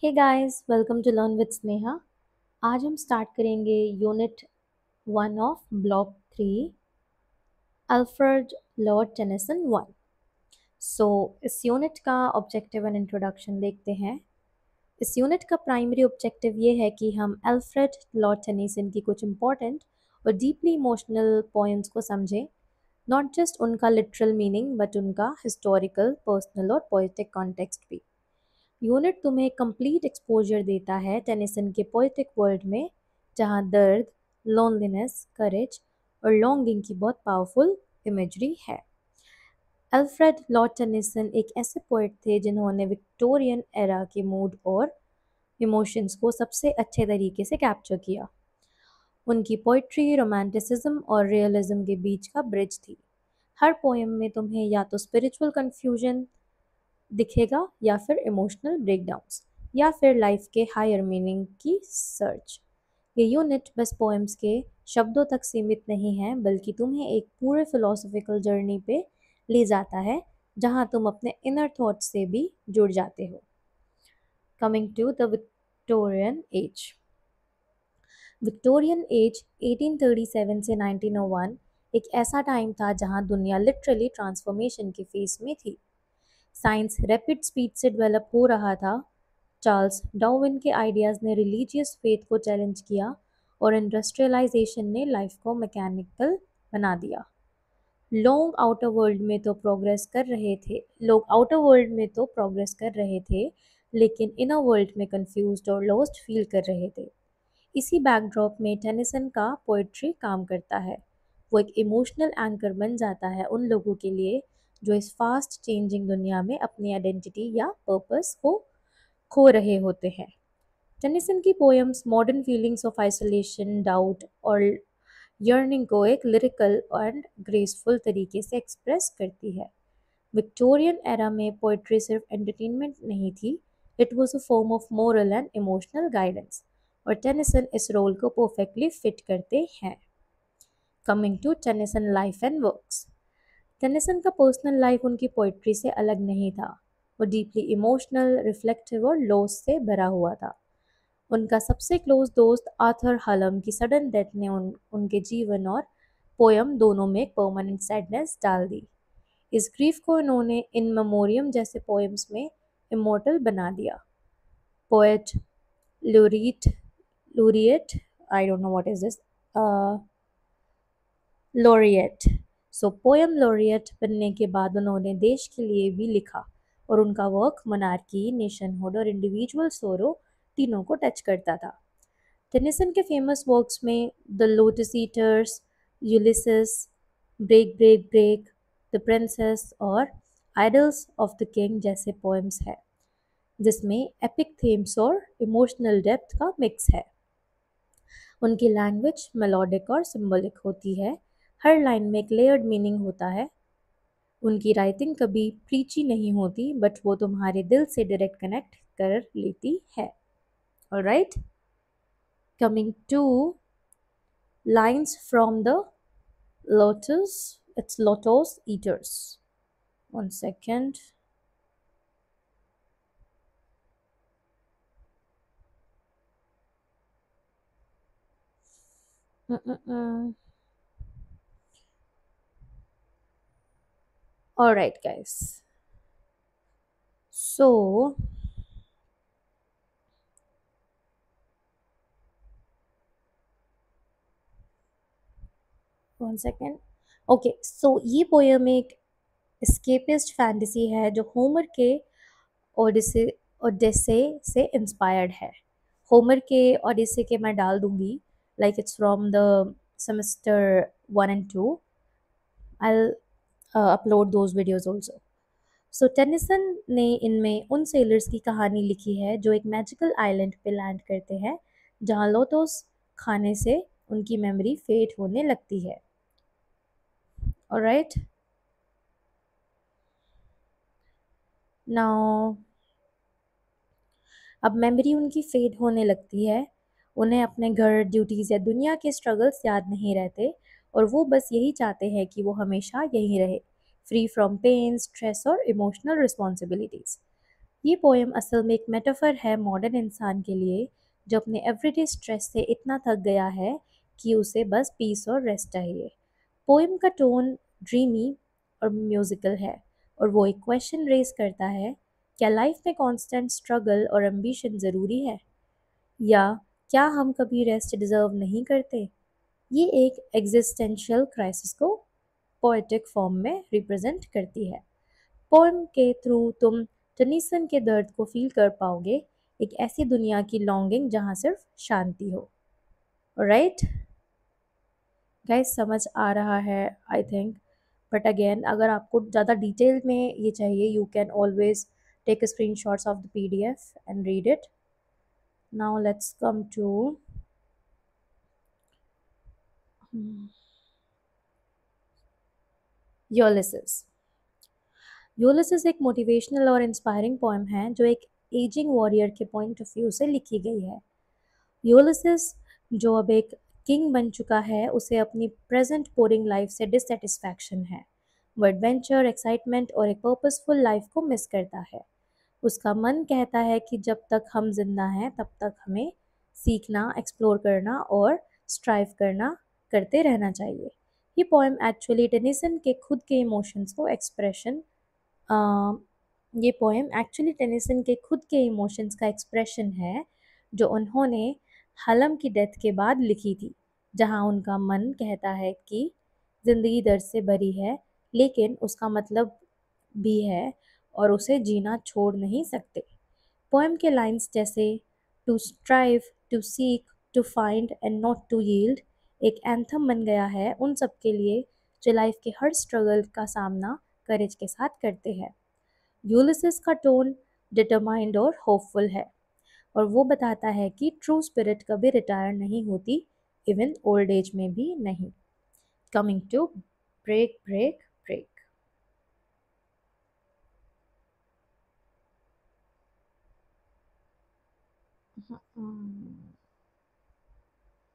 Hey guys, welcome to learn with Sneha. आज हम start करेंगे unit 1 of block 3, Alfred Lord Tennyson 1। So इस unit का ऑब्जेक्टिव एंड इंट्रोडक्शन देखते हैं। इस यूनिट का प्राइमरी ऑब्जेक्टिव ये है कि हम अल्फ्रेड लॉर्ड टेनिसन की कुछ इंपॉर्टेंट और डीपली इमोशनल पोएम्स को समझें, नॉट जस्ट उनका लिटरल मीनिंग बट उनका हिस्टोरिकल, पर्सनल और पोएटिक कॉन्टेक्स्ट भी। यूनिट तुम्हें कंप्लीट एक्सपोजर देता है टेनिसन के पोएटिक वर्ल्ड में, जहाँ दर्द, लोनलीनेस, करेज और लॉन्गिंग की बहुत पावरफुल इमेजरी है। अल्फ्रेड लॉर्ड टेनिसन एक ऐसे पोएट थे जिन्होंने विक्टोरियन एरा के मूड और इमोशंस को सबसे अच्छे तरीके से कैप्चर किया। उनकी पोइट्री रोमांटिसिज्म और रियलिज्म के बीच का ब्रिज थी। हर पोएम में तुम्हें या तो स्पिरिचुअल कन्फ्यूजन दिखेगा या फिर इमोशनल ब्रेकडाउन्स या फिर लाइफ के हायर मीनिंग की सर्च। ये यूनिट बस पोएम्स के शब्दों तक सीमित नहीं है, बल्कि तुम्हें एक पूरे फिलोसॉफिकल जर्नी पे ले जाता है, जहां तुम अपने इनर थॉट्स से भी जुड़ जाते हो। Coming to the Victorian age. Victorian age 1837 से 1901 एक ऐसा टाइम था जहां दुनिया लिटरली ट्रांसफॉर्मेशन के फेस में थी। साइंस रैपिड स्पीड से डेवलप हो रहा था। चार्ल्स डार्विन के आइडियाज़ ने रिलीजियस फेथ को चैलेंज किया और इंडस्ट्रियलाइजेशन ने लाइफ को मैकेनिकल बना दिया। लोग आउटर वर्ल्ड में तो प्रोग्रेस कर रहे थे, लेकिन इनर वर्ल्ड में कंफ्यूज्ड और लॉस्ट फील कर रहे थे। इसी बैकड्रॉप में टेनिसन का पोएट्री काम करता है। वो एक इमोशनल एंकर बन जाता है उन लोगों के लिए जो इस फास्ट चेंजिंग दुनिया में अपनी आइडेंटिटी या पर्पस को खो रहे होते हैं। टेनिसन की poems modern feelings of isolation, doubt और यर्निंग को एक लिरिकल एंड ग्रेसफुल तरीके से एक्सप्रेस करती है। विक्टोरियन एरा में पोएट्री सिर्फ एंटरटेनमेंट नहीं थी, it was a form of moral and emotional guidance, और टेनिसन इस रोल को परफेक्टली फिट करते हैं। Coming to Tennyson life and works. Tennyson का पर्सनल लाइफ उनकी पोइट्री से अलग नहीं था। वो डीपली इमोशनल, रिफ्लेक्टिव और लॉस से भरा हुआ था। उनका सबसे क्लोज दोस्त आर्थर हलम की सडन डेथ ने उनके जीवन और पोयम दोनों में एक परमानेंट सैडनेस डाल दी। इस ग्रीफ को इन्होंने इन मेमोरियम जैसे पोएम्स में इमोर्टल बना दिया। Poet laureate laureate I don't know what is this laureate. So poem laureate बनने के बाद उन्होंने देश के लिए भी लिखा, और उनका वर्क मोनार्की, नेशनहुड और इंडिविजुअल सोरो तीनों को टच करता था। टेनिसन के फेमस वर्क्स में the lotus eaters, Ulysses, break break break, the princess और आइडल्स ऑफ द किंग जैसे पोएम्स हैं, जिसमें एपिक थीम्स और इमोशनल डेप्थ का मिक्स है। उनकी लैंग्वेज मेलोडिक और सिंबॉलिक होती है, हर लाइन में एक लेयर्ड मीनिंग होता है। उनकी राइटिंग कभी प्रीची नहीं होती, बट वो तुम्हारे दिल से डायरेक्ट कनेक्ट कर लेती है। Alright, coming to lines from the lotus eaters. 1 second. Alright, guys. So, 1 second. Okay, so ये पोएम एक एस्केपिस्ट फैंटेसी है जो होमर के ओडिसे ओडेसे से इंस्पायर्ड है। होमर के ओडिसे के मैं डाल दूंगी, like it's from the semester 1 and 2। I upload those videos also. So Tennyson ने इनमें उन सेलर्स की कहानी लिखी है जो एक मैजिकल आइलैंड पे लैंड करते हैं, जहाँ लोटस खाने से उनकी मेमोरी फेड होने लगती है। ऑलराइट, नाउ अब मेमोरी उनकी फेड होने लगती है। उन्हें अपने घर, ड्यूटीज़ या दुनिया के स्ट्रगल्स याद नहीं रहते, और वो बस यही चाहते हैं कि वो हमेशा यहीं रहे, फ्री फ्रॉम पेन, स्ट्रेस और इमोशनल रिस्पॉन्सिबिलिटीज़। ये पोएम असल में एक मेटाफर है मॉडर्न इंसान के लिए जो अपने एवरीडे स्ट्रेस से इतना थक गया है कि उसे बस पीस और रेस्ट चाहिए। पोएम का टोन ड्रीमी और म्यूजिकल है और वो एक क्वेश्चन रेज करता है, क्या लाइफ में कांस्टेंट स्ट्रगल और एम्बिशन ज़रूरी है, या क्या हम कभी रेस्ट डिज़र्व नहीं करते। ये एक एग्जिस्टेंशियल क्राइसिस को पोएटिक फॉर्म में रिप्रेजेंट करती है। पोएम के थ्रू तुम टेनिसन के दर्द को फील कर पाओगे, एक ऐसी दुनिया की लॉन्गिंग जहाँ सिर्फ शांति हो। राइट गाइस, समझ आ रहा है आई थिंक। बट अगेन, अगर आपको ज़्यादा डिटेल में ये चाहिए, you can always take screenshots of the PDF and read it. Now let's come to Ulysses. Ulysses एक मोटिवेशनल और इंस्पायरिंग पोएम है जो एक एजिंग वॉरियर के पॉइंट ऑफ व्यू से लिखी गई है। यूलिसिस, जो अब एक किंग बन चुका है, उसे अपनी प्रेजेंट बोरिंग लाइफ से डिससेटिस्फैक्शन है। वो एडवेंचर, एक्साइटमेंट और एक पर्पसफुल लाइफ को मिस करता है। उसका मन कहता है कि जब तक हम जिंदा हैं तब तक हमें सीखना, एक्सप्लोर करना और स्ट्राइव करना करते रहना चाहिए। ये पोएम एक्चुअली टेनिसन के खुद के इमोशंस को एक्सप्रेशन ये पोएम एक्चुअली टेनिसन के खुद के इमोशंस का एक्सप्रेशन है जो उन्होंने हलम की डेथ के बाद लिखी थी, जहां उनका मन कहता है कि ज़िंदगी दर्द से भरी है, लेकिन उसका मतलब भी है और उसे जीना छोड़ नहीं सकते। पोएम के लाइंस जैसे to strive, to seek, to find and not to yield एक एंथम बन गया है उन सब के लिए जो लाइफ के हर स्ट्रगल का सामना करेज के साथ करते हैं। यूलिसिस का टोन डिटरमाइंड और होपफुल है और वो बताता है कि ट्रू स्पिरिट कभी रिटायर नहीं होती, इवन ओल्ड एज में भी नहीं। Coming to break break break.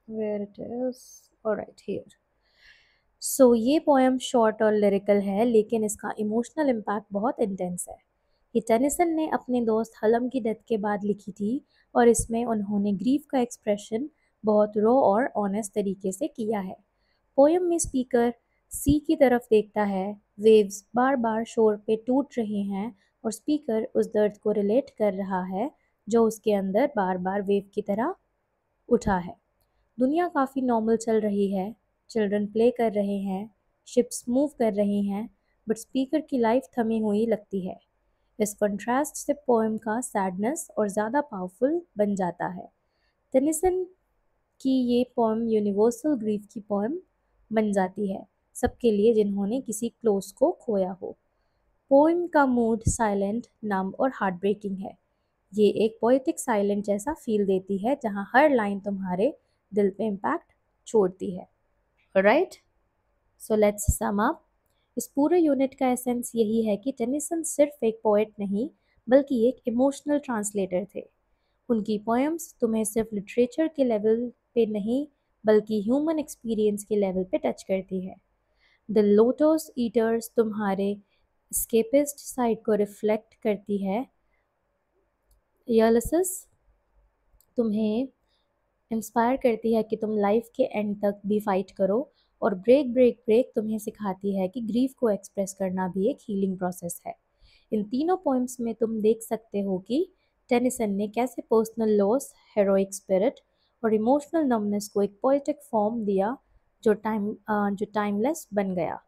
Where it is? Alright, here. So ये पोएम शॉर्ट और लिरिकल है, लेकिन इसका इमोशनल इम्पैक्ट बहुत इंटेंस है। ये टेनिसन ने अपने दोस्त हलम की डेथ के बाद लिखी थी और इसमें उन्होंने ग्रीफ का एक्सप्रेशन बहुत रॉ और ऑनेस्ट तरीके से किया है। पोएम में स्पीकर सी की तरफ देखता है, वेव्स बार बार शोर पे टूट रही हैं और स्पीकर उस दर्द को रिलेट कर रहा है जो उसके अंदर बार बार वेव की तरह उठा है। दुनिया काफ़ी नॉर्मल चल रही है, चिल्ड्रन प्ले कर रहे हैं, शिप्स मूव कर रही हैं, बट स्पीकर की लाइफ थमी हुई लगती है। इस कंट्रास्ट से पोएम का सैडनेस और ज़्यादा पावरफुल बन जाता है। टेनिसन की ये पोएम यूनिवर्सल ग्रीफ की पोएम बन जाती है, सबके लिए जिन्होंने किसी क्लोज को खोया हो। पोएम का मूड साइलेंट, नम और हार्ट ब्रेकिंग है। ये एक पोएटिक साइलेंट जैसा फील देती है जहाँ हर लाइन तुम्हारे दिल पे इम्पैक्ट छोड़ती है। Right, so let's sum up. इस पूरे यूनिट का एसेंस यही है कि टेनिसन सिर्फ एक पोएट नहीं बल्कि एक इमोशनल ट्रांसलेटर थे। उनकी पोएम्स तुम्हें सिर्फ लिटरेचर के लेवल पे नहीं बल्कि ह्यूमन एक्सपीरियंस के लेवल पे टच करती है। द लोटस ईटर्स तुम्हारे स्केपिस्ट साइड को रिफ्लेक्ट करती है। यूलिसिस तुम्हें इंस्पायर करती है कि तुम लाइफ के एंड तक भी फाइट करो, और ब्रेक ब्रेक ब्रेक तुम्हें सिखाती है कि ग्रीफ को एक्सप्रेस करना भी एक हीलिंग प्रोसेस है। इन तीनों पोइम्स में तुम देख सकते हो कि टेनिसन ने कैसे पर्सनल लॉस, हेरोइक स्पिरिट और इमोशनल नमनेस को एक पोएटिक फॉर्म दिया जो टाइमलेस बन गया।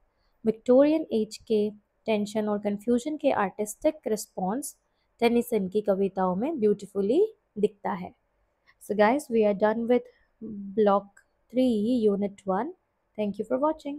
विक्टोरियन एज के टेंशन और कन्फ्यूजन के आर्टिस्टिक रिस्पॉन्स टेनिसन की कविताओं में ब्यूटिफुली दिखता है। So guys, we are done with block 3 unit 1. Thank you for watching.